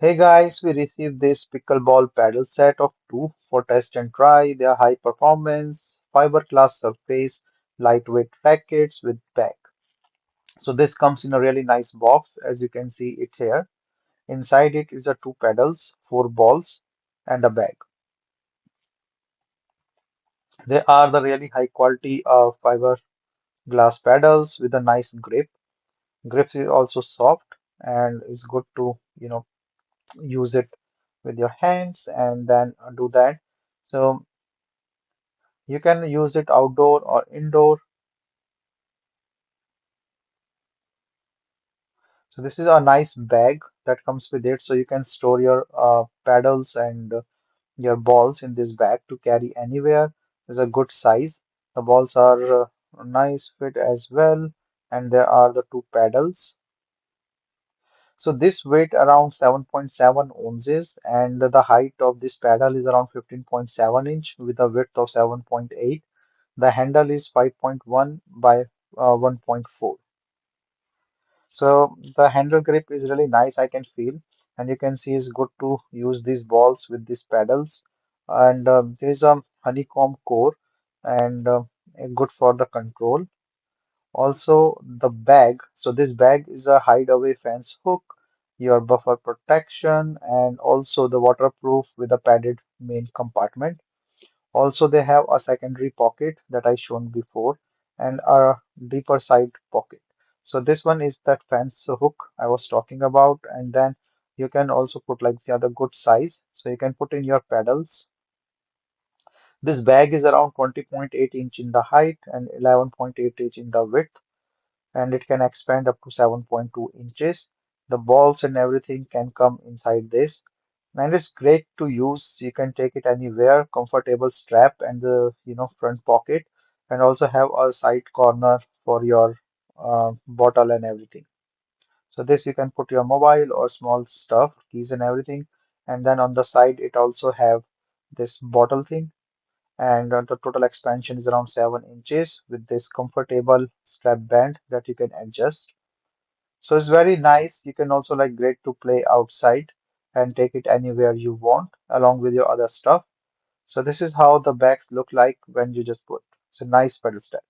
Hey guys, we received this pickleball paddle set of two for test and try. They are high performance, fiberglass surface, lightweight rackets with bag. So this comes in a really nice box, as you can see it here. Inside it is a two paddles, four balls, and a bag. They are the really high quality fiberglass paddles with a nice grip. Grip is also soft and is good to use it with your hands and then do that. So you can use it outdoor or indoor. So this is a nice bag that comes with it. So you can store your paddles and your balls in this bag to carry anywhere. It's a good size. The balls are nice fit as well. And there are the two paddles. So this weight around 7.7 ounces and the height of this paddle is around 15.7 inch with a width of 7.8. The handle is 5.1 by 1.4. So the handle grip is really nice, I can feel, and you can see it's good to use these balls with these paddles. And there is a honeycomb core and good for the control. Also the bag. So this bag is a hideaway fence hook, your buffer protection, and also the waterproof with a padded main compartment. Also, they have a secondary pocket that I shown before and a deeper side pocket. So this one is that fence hook I was talking about, and then you can also put like the other good size. So you can put in your pedals. This bag is around 20.8 inch in the height and 11.8 inch in the width, and it can expand up to 7.2 inches. The balls and everything can come inside this. And it's great to use. You can take it anywhere, comfortable strap and the front pocket, and also have a side corner for your bottle and everything. So this you can put your mobile or small stuff, keys and everything. And then on the side it also have this bottle thing. And the total expansion is around 7 inches with this comfortable strap band that you can adjust. So it's very nice. You can also like great to play outside and take it anywhere you want along with your other stuff. So this is how the bags look like when you just put. So nice pedal style.